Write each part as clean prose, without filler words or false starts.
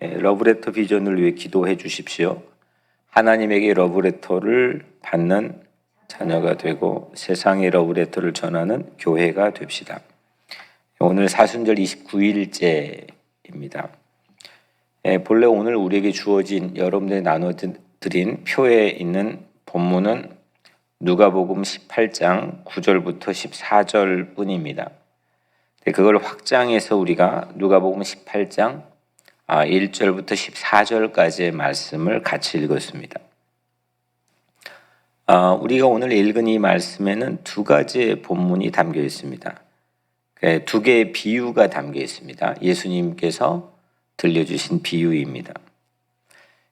러브레터 비전을 위해 기도해 주십시오. 하나님에게 러브레터를 받는 자녀가 되고 세상의 러브레터를 전하는 교회가 됩시다. 오늘 사순절 29일째입니다. 본래 오늘 우리에게 주어진 여러분들이 나눠드린 표에 있는 본문은 누가복음 18장 9절부터 14절 뿐입니다. 그걸 확장해서 우리가 누가복음 18장 1절부터 14절까지의 말씀을 같이 읽었습니다. 우리가 오늘 읽은 이 말씀에는 두 가지의 본문이 담겨 있습니다. 두 개의 비유가 담겨 있습니다. 예수님께서 들려주신 비유입니다.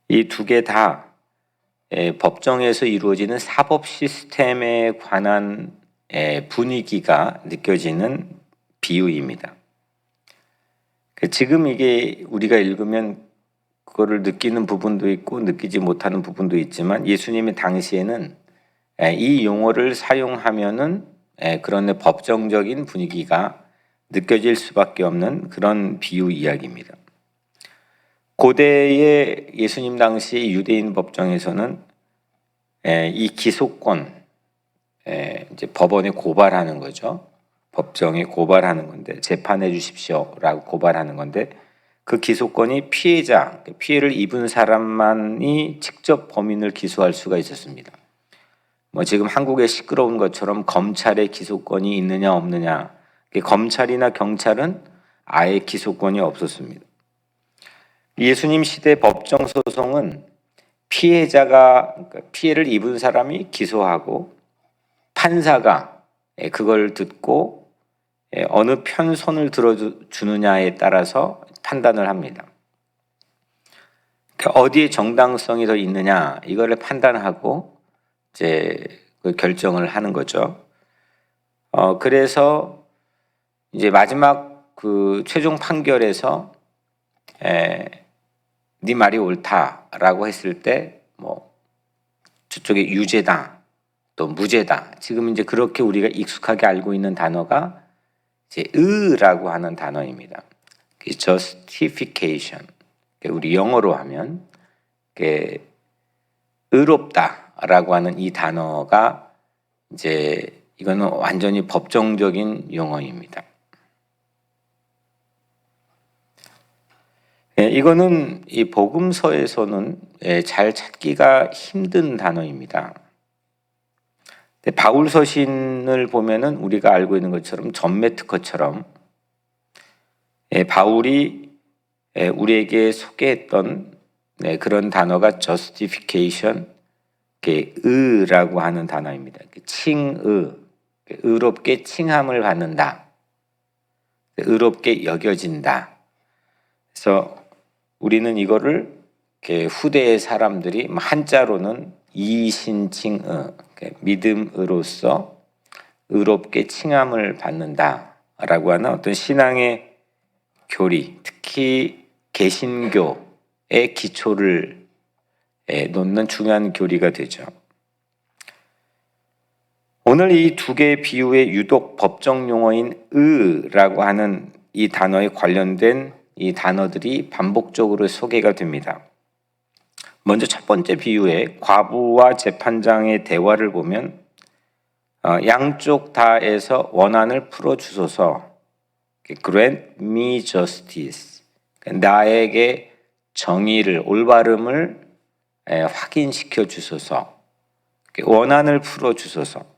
이 두 개 다 법정에서 이루어지는 사법 시스템에 관한 분위기가 느껴지는 비유입니다. 지금 이게 우리가 읽으면 그거를 느끼는 부분도 있고 느끼지 못하는 부분도 있지만 예수님의 당시에는 이 용어를 사용하면은 그런 법정적인 분위기가 느껴질 수밖에 없는 그런 비유 이야기입니다. 고대의 예수님 당시 유대인 법정에서는 이 기소권, 이제 법원에 고발하는 거죠. 법정에 고발하는 건데 재판해 주십시오라고 고발하는 건데 그 기소권이 피해자, 피해를 입은 사람만이 직접 범인을 기소할 수가 있었습니다. 지금 한국에 시끄러운 것처럼 검찰의 기소권이 있느냐 없느냐, 검찰이나 경찰은 아예 기소권이 없었습니다. 예수님 시대 법정 소송은 피해자가 피해를 입은 사람이 기소하고 판사가 그걸 듣고 어느 편 손을 들어주느냐에 따라서 판단을 합니다. 어디에 정당성이 더 있느냐 이거를 판단하고 이제 그 결정을 하는 거죠. 그래서 이제 마지막 그 최종 판결에서 네 말이 옳다라고 했을 때 저쪽에 유죄다 또 무죄다. 지금 이제 그렇게 우리가 익숙하게 알고 있는 단어가 이제 의라고 하는 단어입니다. justification. 우리 영어로 하면 의롭다라고 하는 이 단어가 이제 이거는 완전히 법정적인 용어입니다. 이거는 이 복음서에서는 잘 찾기가 힘든 단어입니다. 바울 서신을 보면은 우리가 알고 있는 것처럼 전매 특허처럼 바울이 우리에게 소개했던 그런 단어가 justification, 의라고 하는 단어입니다. 칭의, 의롭게 칭함을 받는다, 의롭게 여겨진다. 그래서 우리는 이거를 후대의 사람들이 한자로는 이신칭의, 믿음으로써 의롭게 칭함을 받는다라고 하는 어떤 신앙의 교리, 특히 개신교의 기초를 놓는 중요한 교리가 되죠. 오늘 이 두 개의 비유의 유독 법정 용어인 의라고 하는 이 단어에 관련된 이 단어들이 반복적으로 소개가 됩니다. 먼저 첫 번째 비유의 과부와 재판장의 대화를 보면 양쪽 다에서 원한을 풀어주소서, grant me justice, 나에게 정의를, 올바름을 확인시켜 주소서, 원한을 풀어주소서.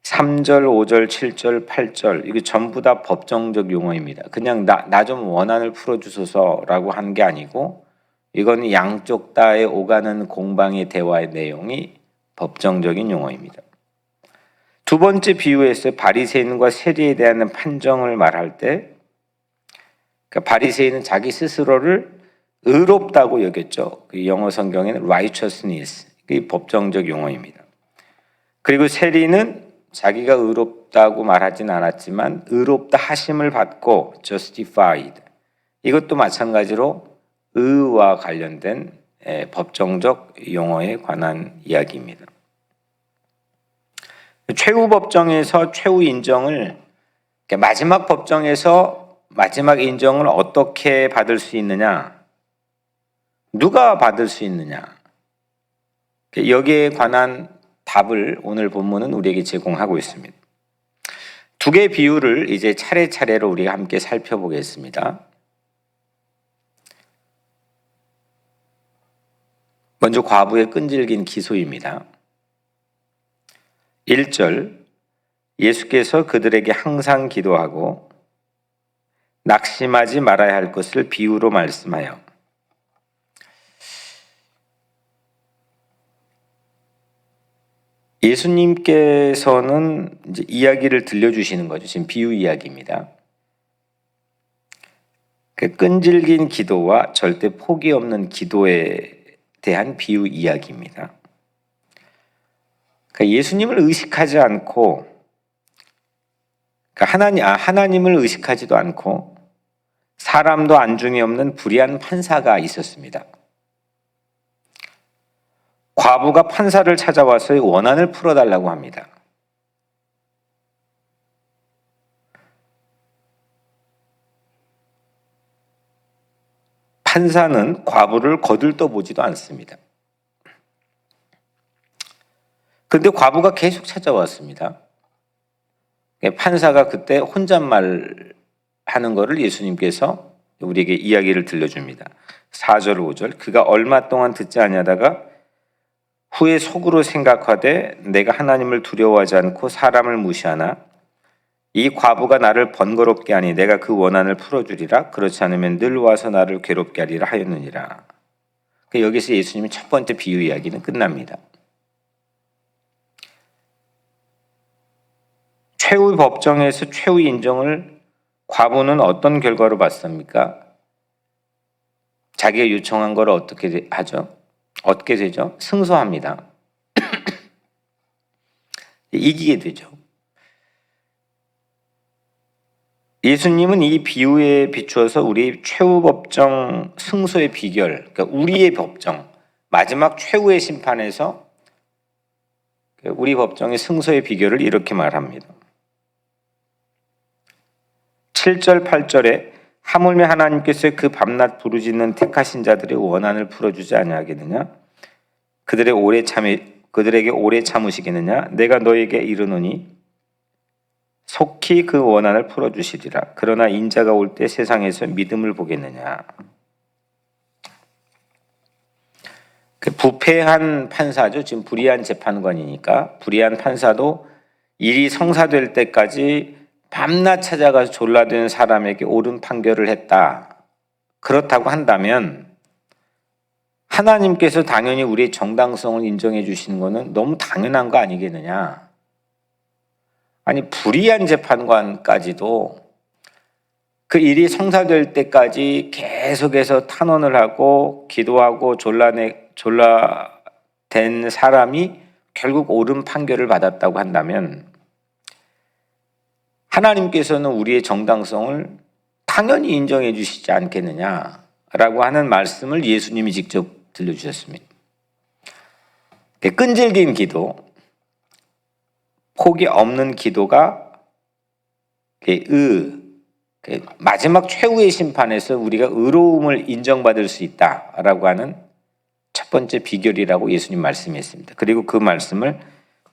3절, 5절, 7절, 8절 이게 전부 다 법정적 용어입니다. 그냥 나 좀 원한을 풀어주소서라고 한 게 아니고 이건 양쪽 다에 오가는 공방의 대화의 내용이 법정적인 용어입니다. 두 번째 비유에서 바리새인과 세리에 대한 판정을 말할 때 바리새인은 자기 스스로를 의롭다고 여겼죠. 그 영어 성경에는 righteousness, 그게 법정적 용어입니다. 그리고 세리는 자기가 의롭다고 말하진 않았지만 의롭다 하심을 받고 justified, 이것도 마찬가지로 의와 관련된 법정적 용어에 관한 이야기입니다. 최후 법정에서 최후 인정을 마지막 법정에서 마지막 인정을 어떻게 받을 수 있느냐? 누가 받을 수 있느냐? 여기에 관한 답을 오늘 본문은 우리에게 제공하고 있습니다. 두 개의 비유를 이제 차례차례로 우리가 함께 살펴보겠습니다. 먼저 과부의 끈질긴 기소입니다. 1절, 예수께서 그들에게 항상 기도하고 낙심하지 말아야 할 것을 비유로 말씀하여. 예수님께서는 이제 이야기를 들려주시는 거죠. 지금 비유 이야기입니다. 그 끈질긴 기도와 절대 포기 없는 기도에 대한 비유 이야기입니다. 그러니까 예수님을 의식하지 않고, 그러니까 하나님을 의식하지도 않고 사람도 안중에 없는 불의한 판사가 있었습니다. 과부가 판사를 찾아와서 원한을 풀어달라고 합니다. 판사는 과부를 거들떠보지도 않습니다. 그런데 과부가 계속 찾아왔습니다. 판사가 그때 혼잣말 하는 것을 예수님께서 우리에게 이야기를 들려줍니다. 4절 5절, 그가 얼마 동안 듣지 아니하다가 후에 속으로 생각하되 내가 하나님을 두려워하지 않고 사람을 무시하나 이 과부가 나를 번거롭게 하니 내가 그 원한을 풀어주리라. 그렇지 않으면 늘 와서 나를 괴롭게 하리라 하였느니라. 여기서 예수님의 첫 번째 비유 이야기는 끝납니다. 최후 법정에서 최후 인정을 과부는 어떤 결과로 받습니까? 자기가 요청한 걸 어떻게 하죠? 어떻게 되죠? 승소합니다. 이기게 되죠. 예수님은 이 비유에 비추어서 우리 최후 법정 승소의 비결, 그러니까 우리의 법정, 마지막 최후의 심판에서 우리 법정의 승소의 비결을 이렇게 말합니다. 7절 8절에 하물며 하나님께서 그 밤낮 부르짖는 택하신 자들의 원한을 풀어주지 아니하겠느냐? 그들에게 오래 참으시겠느냐? 내가 너에게 이르노니 속히 그 원한을 풀어주시리라. 그러나 인자가 올 때 세상에서 믿음을 보겠느냐? 그 부패한 판사죠. 지금 불의한 재판관이니까 불의한 판사도 일이 성사될 때까지 밤낮 찾아가서 졸라대는 사람에게 옳은 판결을 했다. 그렇다고 한다면 하나님께서 당연히 우리의 정당성을 인정해 주시는 것은 너무 당연한 거 아니겠느냐? 아니, 불의한 재판관까지도 그 일이 성사될 때까지 계속해서 탄원을 하고 기도하고 졸라댄 사람이 결국 옳은 판결을 받았다고 한다면 하나님께서는 우리의 정당성을 당연히 인정해 주시지 않겠느냐라고 하는 말씀을 예수님이 직접 들려주셨습니다. 끈질긴 기도, 포기 없는 기도가 마지막 최후의 심판에서 우리가 의로움을 인정받을 수 있다라고 하는 첫 번째 비결이라고 예수님 말씀했습니다. 그리고 그 말씀을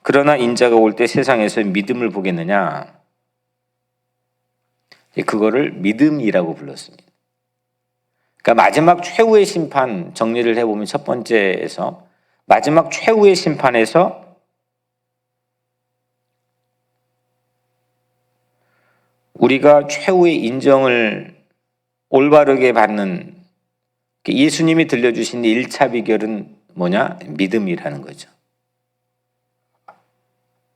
그러나 인자가 올 때 세상에서 믿음을 보겠느냐? 그거를 믿음이라고 불렀습니다. 그러니까 마지막 최후의 심판 정리를 해보면 첫 번째에서 마지막 최후의 심판에서 우리가 최후의 인정을 올바르게 받는 예수님이 들려주신 1차 비결은 뭐냐? 믿음이라는 거죠.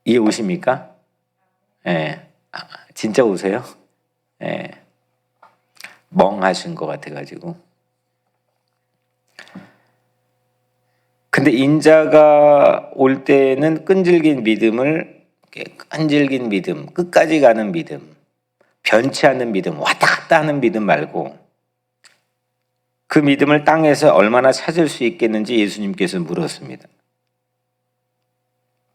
이해 오십니까? 예. 진짜 오세요? 예. 멍하신 것 같아가지고. 근데 인자가 올 때는 끈질긴 믿음, 끝까지 가는 믿음, 변치 않는 믿음, 왔다 갔다 하는 믿음 말고 그 믿음을 땅에서 얼마나 찾을 수 있겠는지 예수님께서 물었습니다.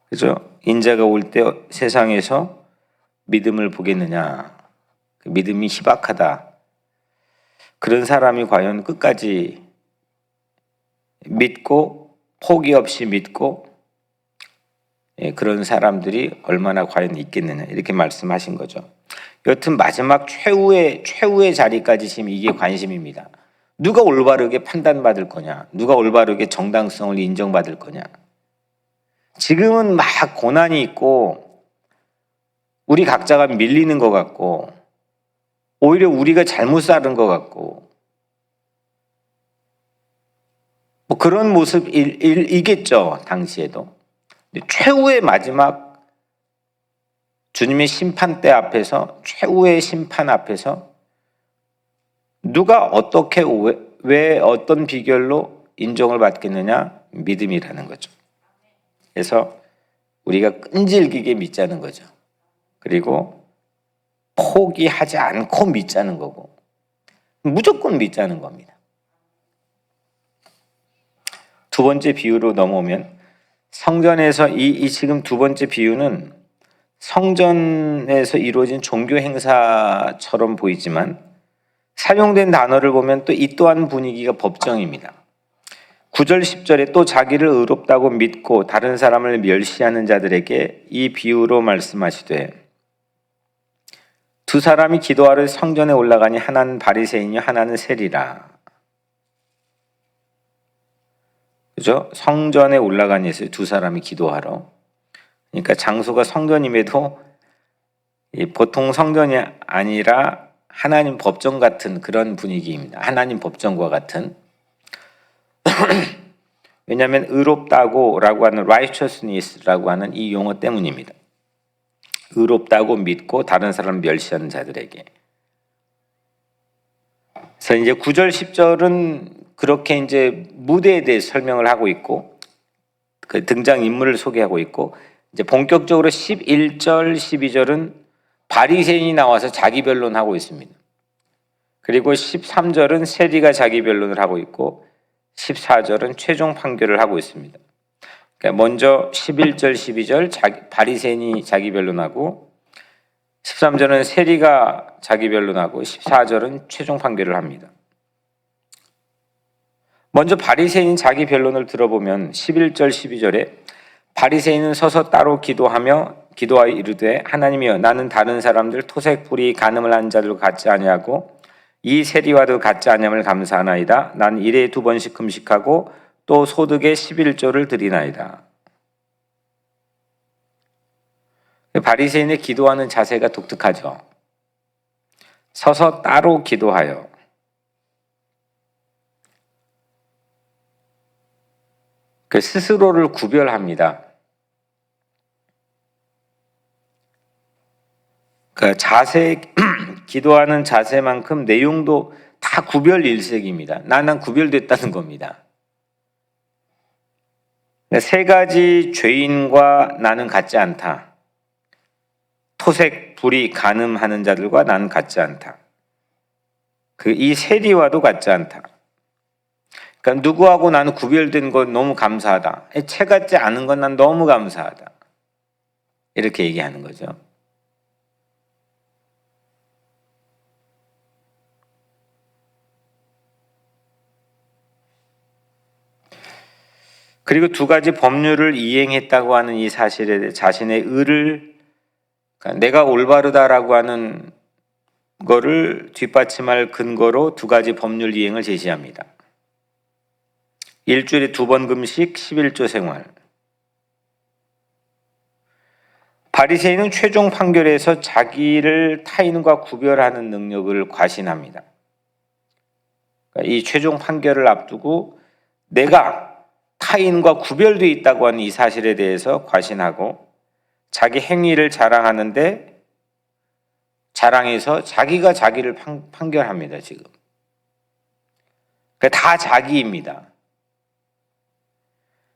그죠? 인자가 올 때 세상에서 믿음을 보겠느냐? 믿음이 희박하다. 그런 사람이 과연 끝까지 믿고 포기 없이 믿고 그런 사람들이 얼마나 과연 있겠느냐 이렇게 말씀하신 거죠. 여튼 마지막 최후의 자리까지 지금 이게 관심입니다. 누가 올바르게 판단받을 거냐, 누가 올바르게 정당성을 인정받을 거냐. 지금은 막 고난이 있고 우리 각자가 밀리는 것 같고 오히려 우리가 잘못 살은 것 같고 뭐 그런 모습이겠죠. 당시에도. 최후의 마지막 주님의 심판대 앞에서, 최후의 심판 앞에서 누가 어떻게 왜 어떤 비결로 인정을 받겠느냐? 믿음이라는 거죠. 그래서 우리가 끈질기게 믿자는 거죠. 그리고 포기하지 않고 믿자는 거고 무조건 믿자는 겁니다. 두 번째 비유로 넘어오면 성전에서 이 지금 두 번째 비유는 성전에서 이루어진 종교 행사처럼 보이지만 사용된 단어를 보면 또 이 또한 분위기가 법정입니다. 9절 10절에 또 자기를 의롭다고 믿고 다른 사람을 멸시하는 자들에게 이 비유로 말씀하시되 두 사람이 기도하러 성전에 올라가니 하나는 바리새인이요 하나는 세리라. 그죠? 성전에 올라가니 두 사람이 기도하러. 그러니까 장소가 성전임에도 보통 성전이 아니라 하나님 법정 같은 그런 분위기입니다. 하나님 법정과 같은. 왜냐하면 의롭다고 라고 하는 righteousness라고 하는 이 용어 때문입니다. 의롭다고 믿고 다른 사람 멸시하는 자들에게. 그래서 이제 9절 10절은 그렇게 이제 무대에 대해 설명을 하고 있고 그 등장 인물을 소개하고 있고 이제 본격적으로 11절 12절은 바리새인이 나와서 자기 변론하고 있습니다. 그리고 13절은 세리가 자기 변론을 하고 있고 14절은 최종 판결을 하고 있습니다. 그러니까 먼저 11절 12절 바리새인이 자기 변론하고 13절은 세리가 자기 변론하고 14절은 최종 판결을 합니다. 먼저 바리새인 자기 변론을 들어보면 11절 12절에 바리새인은 서서 따로 기도하여 이르되 하나님이여 나는 다른 사람들 토색 불의 간음을 한 자들과 같지 아니하고 이 세리와도 같지 아니함을 감사하나이다. 난 일에 2번씩 금식하고 또 소득의 11조를 드리나이다. 바리새인의 기도하는 자세가 독특하죠. 서서 따로 기도하여 그 스스로를 구별합니다. 그 자세, 기도하는 자세만큼 내용도 다 구별일색입니다. 나는 구별됐다는 겁니다. 세 가지 죄인과 나는 같지 않다. 토색, 불의, 간음하는 자들과 나는 같지 않다. 이 세리와도 같지 않다. 그러니까 누구하고 나는 구별된 건 너무 감사하다. 채 같지 않은 건 난 너무 감사하다. 이렇게 얘기하는 거죠. 그리고 두 가지 법률을 이행했다고 하는 이 사실에 대해 자신의 의를 그러니까 내가 올바르다라고 하는 거를 뒷받침할 근거로 두 가지 법률 이행을 제시합니다. 일주일에 2번 금식, 11조 생활. 바리새인은 최종 판결에서 자기를 타인과 구별하는 능력을 과신합니다. 그러니까 이 최종 판결을 앞두고 내가 타인과 구별되어 있다고 하는 이 사실에 대해서 과신하고 자기 행위를 자랑하는데 자랑해서 자기가 자기를 판결합니다. 지금. 그러니까 다 자기입니다.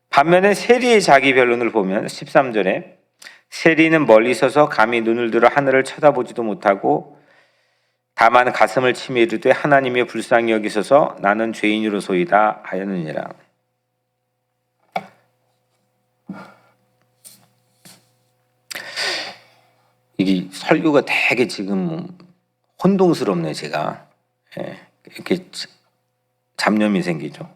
반면에 세리의 자기 변론을 보면 13절에 세리는 멀리 서서 감히 눈을 들어 하늘을 쳐다보지도 못하고 다만 가슴을 치며 이르되 하나님의 불쌍히 여기소서 나는 죄인으로소이다 하였느니라. 이게 설교가 되게 지금 혼동스럽네 제가. 이렇게 잡념이 생기죠.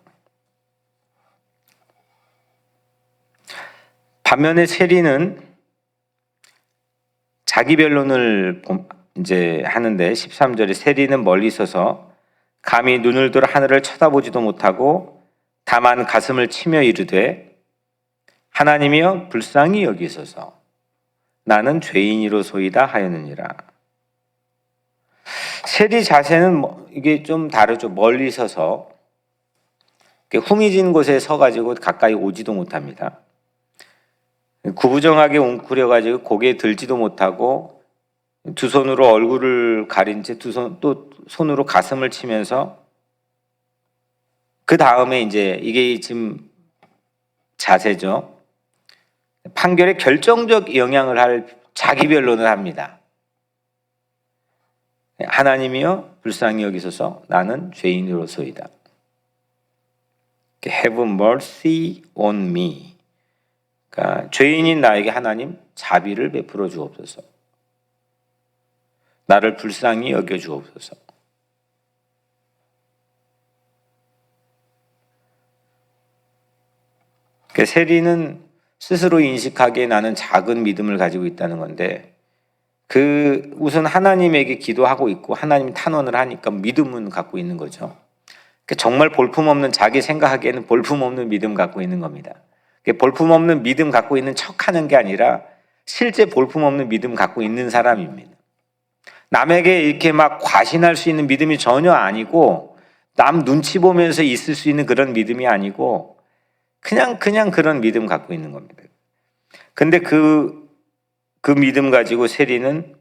반면에 세리는 자기 변론을 이제 하는데 13절에 세리는 멀리 서서 감히 눈을 들어 하늘을 쳐다보지도 못하고 다만 가슴을 치며 이르되 하나님이여 불쌍히 여기소서 나는 죄인이로소이다 하였느니라. 세리 자세는 이게 좀 다르죠. 멀리 서서 후미진 곳에 서가지고 가까이 오지도 못합니다. 구부정하게 웅크려가지고 고개에 들지도 못하고 두 손으로 얼굴을 가린 채 또 손으로 가슴을 치면서 그 다음에 이제 이게 지금 자세죠. 판결에 결정적 영향을 할 자기 변론을 합니다. 하나님이여 불쌍히 여기소서 나는 죄인으로소이다. Have mercy on me. 그러니까 죄인인 나에게 하나님 자비를 베풀어 주옵소서. 나를 불쌍히 여겨 주옵소서. 세리는 스스로 인식하기에 나는 작은 믿음을 가지고 있다는 건데 우선 하나님에게 기도하고 있고 하나님 탄원을 하니까 믿음은 갖고 있는 거죠. 정말 볼품없는 자기 생각하기에는 볼품없는 믿음 갖고 있는 겁니다. 볼품없는 믿음 갖고 있는 척하는 게 아니라 실제 볼품없는 믿음 갖고 있는 사람입니다. 남에게 이렇게 막 과신할 수 있는 믿음이 전혀 아니고 남 눈치 보면서 있을 수 있는 그런 믿음이 아니고 그냥 그런 믿음 갖고 있는 겁니다. 근데 그 믿음 가지고 세리는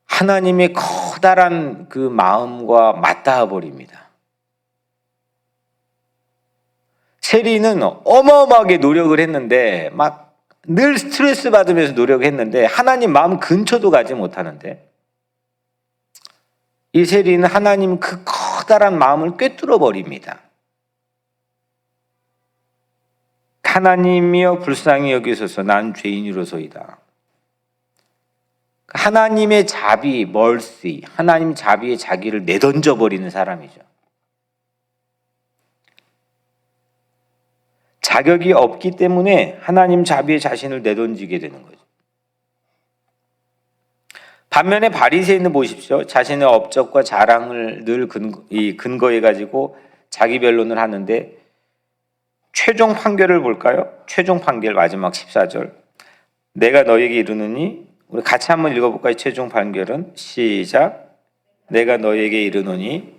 하나님의 커다란 그 마음과 맞닿아 버립니다. 세리는 어마어마하게 노력을 했는데 막 늘 스트레스 받으면서 노력했는데 하나님 마음 근처도 가지 못하는데 이 세리는 하나님 그 커다란 마음을 꿰뚫어 버립니다. 하나님이여 불쌍히 여기소서 난 죄인으로소이다. 하나님의 자비, mercy, 하나님 자비에 자기를 내던져 버리는 사람이죠. 자격이 없기 때문에 하나님 자비에 자신을 내던지게 되는 거죠. 반면에 바리새인은 보십시오. 자신의 업적과 자랑을 늘 근거해 가지고 자기 변론을 하는데 최종 판결을 볼까요? 최종 판결 마지막 14절. 내가 너에게 이르노니 우리 같이 한번 읽어볼까요? 최종 판결은 시작. 내가 너에게 이르노니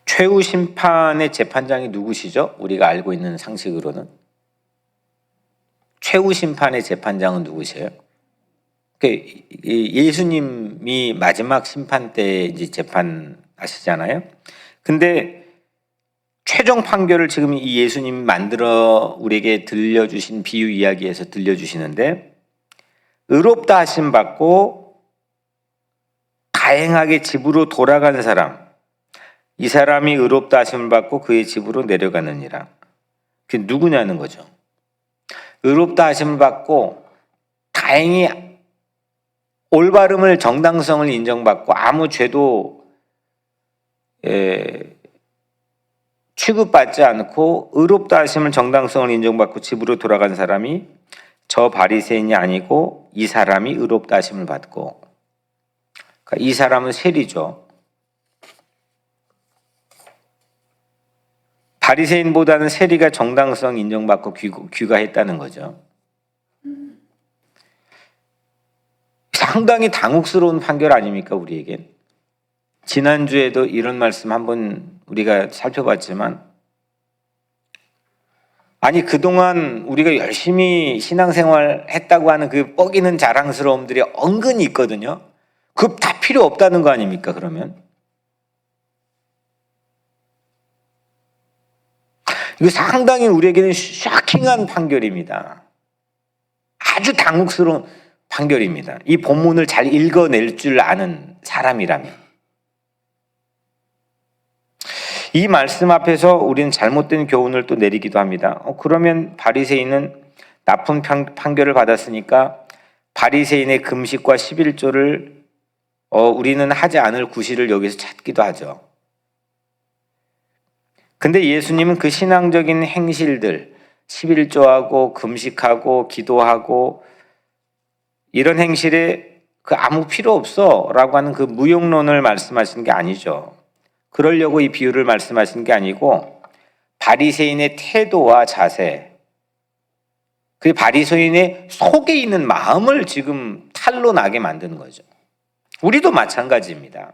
최후 심판의 재판장이 누구시죠? 우리가 알고 있는 상식으로는 최후 심판의 재판장은 누구세요? 예수님이 마지막 심판 때 이제 재판하시잖아요. 근데 최종 판결을 지금 이 예수님이 만들어 우리에게 들려주신 비유 이야기에서 들려주시는데 의롭다 하심 받고 다행하게 집으로 돌아가는 사람, 이 사람이 의롭다 하심을 받고 그의 집으로 내려가느니라. 그게 누구냐는 거죠. 의롭다 하심을 받고 다행히 올바름을 정당성을 인정받고 아무 죄도 취급받지 않고 의롭다 하심을 정당성을 인정받고 집으로 돌아간 사람이 저 바리새인이 아니고 이 사람이 의롭다 하심을 받고, 그러니까 이 사람은 세리죠. 바리새인보다는 세리가 정당성 인정받고 귀가했다는 거죠. 상당히 당혹스러운 판결 아닙니까, 우리에겐? 지난주에도 이런 말씀 한번 우리가 살펴봤지만, 아니 그동안 우리가 열심히 신앙생활 했다고 하는 그 뻐기는 자랑스러움들이 은근히 있거든요. 그거 다 필요 없다는 거 아닙니까, 그러면? 이거 상당히 우리에게는 쇼킹한 판결입니다. 아주 당혹스러운 판결입니다. 이 본문을 잘 읽어낼 줄 아는 사람이라면. 이 말씀 앞에서 우리는 잘못된 교훈을 또 내리기도 합니다. 그러면 바리새인은 나쁜 판결을 받았으니까 바리새인의 금식과 11조를 우리는 하지 않을 구실을 여기서 찾기도 하죠. 근데 예수님은 그 신앙적인 행실들, 11조하고 금식하고 기도하고 이런 행실에 그 아무 필요 없어 라고 하는 그 무용론을 말씀하시는 게 아니죠. 그러려고 이 비유를 말씀하시는 게 아니고 바리새인의 태도와 자세, 그 바리새인의 속에 있는 마음을 지금 탈로 나게 만드는 거죠. 우리도 마찬가지입니다.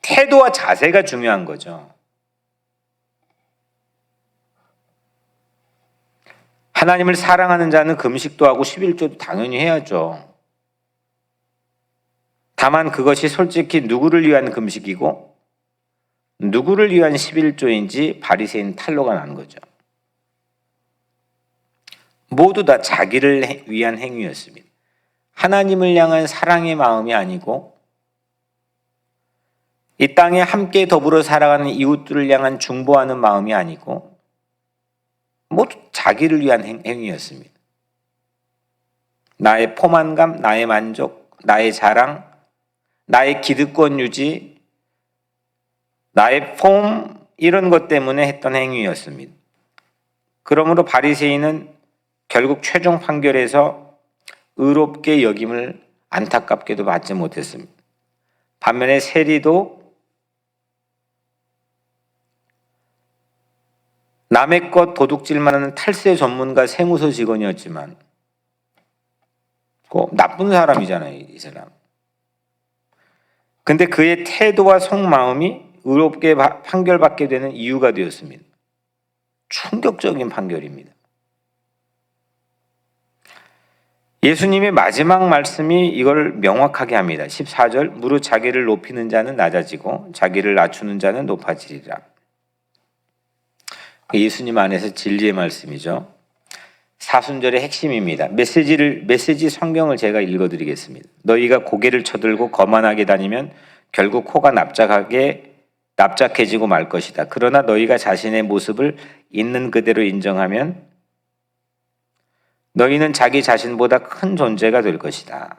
태도와 자세가 중요한 거죠. 하나님을 사랑하는 자는 금식도 하고 11조도 당연히 해야죠. 다만 그것이 솔직히 누구를 위한 금식이고 누구를 위한 11조인지 바리새인 탈로가 나는 거죠. 모두 다 자기를 위한 행위였습니다. 하나님을 향한 사랑의 마음이 아니고 이 땅에 함께 더불어 살아가는 이웃들을 향한 중보하는 마음이 아니고 모두 자기를 위한 행위였습니다. 나의 포만감, 나의 만족, 나의 자랑, 나의 기득권 유지, 나의 폼 이런 것 때문에 했던 행위였습니다. 그러므로 바리새인은 결국 최종 판결에서 의롭게 여김을 안타깝게도 받지 못했습니다. 반면에 세리도 남의 것 도둑질만 하는 탈세 전문가 세무서 직원이었지만 나쁜 사람이잖아요, 이 사람. 근데 그의 태도와 속마음이 의롭게 판결받게 되는 이유가 되었습니다. 충격적인 판결입니다. 예수님의 마지막 말씀이 이걸 명확하게 합니다. 14절, 무릇 자기를 높이는 자는 낮아지고 자기를 낮추는 자는 높아지리라. 예수님 안에서 진리의 말씀이죠. 사순절의 핵심입니다. 메시지 성경을 제가 읽어드리겠습니다. 너희가 고개를 쳐들고 거만하게 다니면 결국 코가 납작해지고 말 것이다. 그러나 너희가 자신의 모습을 있는 그대로 인정하면 너희는 자기 자신보다 큰 존재가 될 것이다.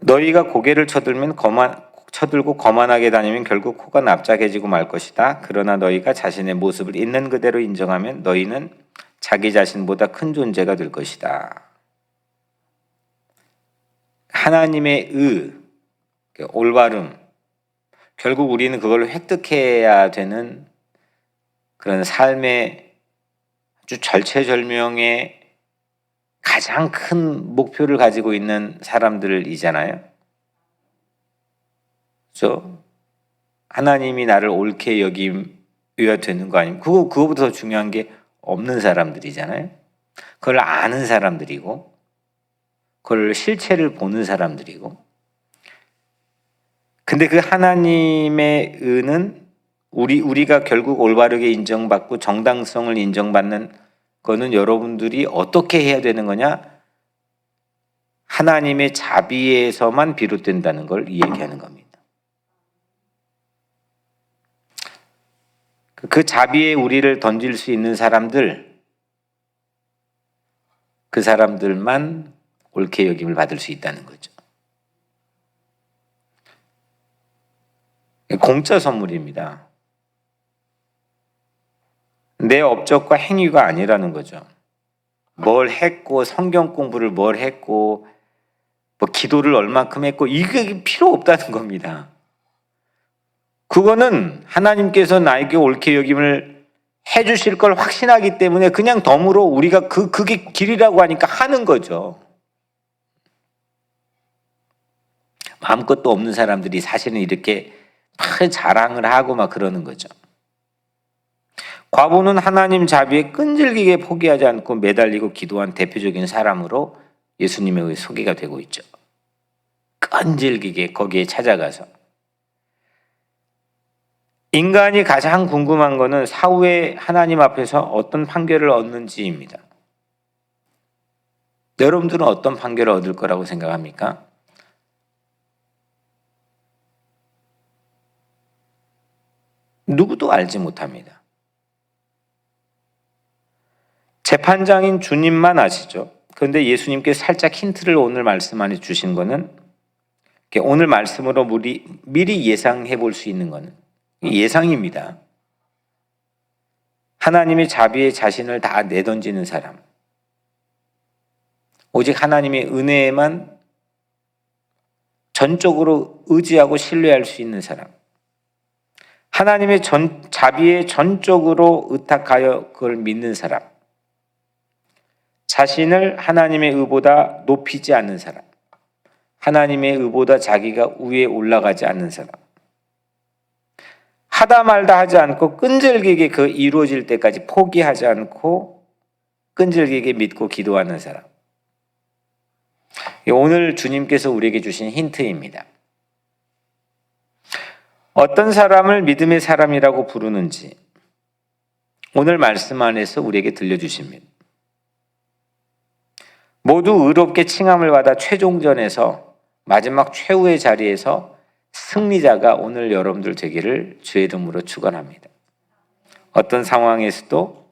너희가 고개를 쳐들고 거만하게 다니면 결국 코가 납작해지고 말 것이다. 그러나 너희가 자신의 모습을 있는 그대로 인정하면 너희는 자기 자신보다 큰 존재가 될 것이다. 하나님의 올바름, 결국 우리는 그걸 획득해야 되는 그런 삶의 아주 절체절명의 가장 큰 목표를 가지고 있는 사람들이잖아요. 그렇죠? 하나님이 나를 옳게 여기야 되는 거 아니면 그거보다 더 중요한 게 없는 사람들이잖아요. 그걸 아는 사람들이고 그걸 실체를 보는 사람들이고 근데 그 하나님의 의는 우리가 결국 올바르게 인정받고 정당성을 인정받는 거는 여러분들이 어떻게 해야 되는 거냐? 하나님의 자비에서만 비롯된다는 걸 얘기하는 겁니다. 그 자비에 우리를 던질 수 있는 사람들, 그 사람들만 옳게 여김을 받을 수 있다는 거죠. 공짜 선물입니다. 내 업적과 행위가 아니라는 거죠. 뭘 했고 성경 공부를 뭘 했고 뭐 기도를 얼마큼 했고 이게 필요 없다는 겁니다. 그거는 하나님께서 나에게 옳게 여김을 해주실 걸 확신하기 때문에 그냥 덤으로 우리가 그게 길이라고 하니까 하는 거죠. 아무것도 없는 사람들이 사실은 이렇게 막 자랑을 하고 막 그러는 거죠. 과부는 하나님 자비에 끈질기게 포기하지 않고 매달리고 기도한 대표적인 사람으로 예수님의 소개가 되고 있죠. 끈질기게 거기에 찾아가서. 인간이 가장 궁금한 것은 사후에 하나님 앞에서 어떤 판결을 얻는지입니다. 여러분들은 어떤 판결을 얻을 거라고 생각합니까? 누구도 알지 못합니다. 재판장인 주님만 아시죠. 그런데 예수님께서 살짝 힌트를 오늘 말씀 안에 주신 거는, 오늘 말씀으로 미리 예상해 볼 수 있는 거는 예상입니다. 하나님의 자비에 자신을 다 내던지는 사람, 오직 하나님의 은혜에만 전적으로 의지하고 신뢰할 수 있는 사람, 하나님의 자비에 전적으로 의탁하여 그걸 믿는 사람, 자신을 하나님의 의보다 높이지 않는 사람, 하나님의 의보다 자기가 위에 올라가지 않는 사람, 하다 말다 하지 않고 끈질기게 그 이루어질 때까지 포기하지 않고 끈질기게 믿고 기도하는 사람. 오늘 주님께서 우리에게 주신 힌트입니다. 어떤 사람을 믿음의 사람이라고 부르는지 오늘 말씀 안에서 우리에게 들려주십니다. 모두 의롭게 칭함을 받아 최종전에서 마지막 최후의 자리에서 승리자가 오늘 여러분들 되기를 주의 이름으로 축원합니다. 어떤 상황에서도,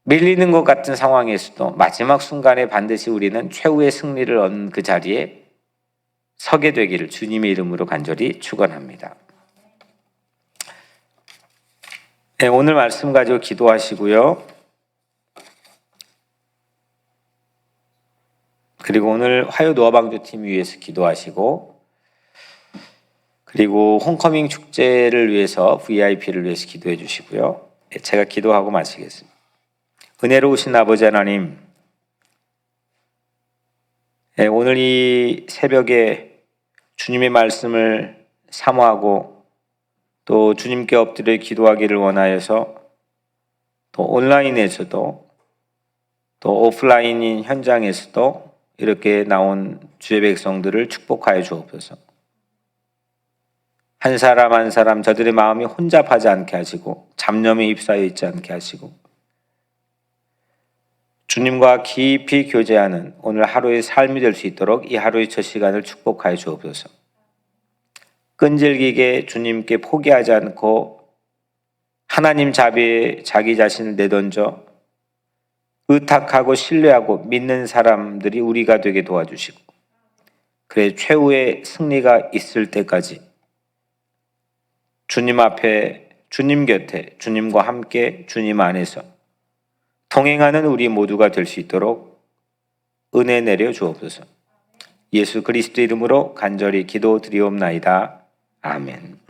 밀리는 것 같은 상황에서도 마지막 순간에 반드시 우리는 최후의 승리를 얻는 그 자리에 서게 되기를 주님의 이름으로 간절히 축원합니다. 네, 오늘 말씀 가지고 기도하시고요. 그리고 오늘 화요 노아방주팀 위해서 기도하시고, 그리고 홈커밍 축제를 위해서 VIP를 위해서 기도해 주시고요. 네, 제가 기도하고 마치겠습니다. 은혜로우신 아버지 하나님, 네, 오늘 이 새벽에 주님의 말씀을 사모하고 또 주님께 엎드려 기도하기를 원하여서 또 온라인에서도 또 오프라인인 현장에서도 이렇게 나온 주의 백성들을 축복하여 주옵소서. 한 사람 한 사람 저들의 마음이 혼잡하지 않게 하시고 잡념에 휩싸여 있지 않게 하시고 주님과 깊이 교제하는 오늘 하루의 삶이 될 수 있도록 이 하루의 첫 시간을 축복하여 주옵소서. 끈질기게 주님께 포기하지 않고 하나님 자비에 자기 자신을 내던져 의탁하고 신뢰하고 믿는 사람들이 우리가 되게 도와주시고, 그래 최후의 승리가 있을 때까지 주님 앞에, 주님 곁에, 주님과 함께 주님 안에서 동행하는 우리 모두가 될 수 있도록 은혜 내려 주옵소서. 예수 그리스도 이름으로 간절히 기도드리옵나이다. 아멘.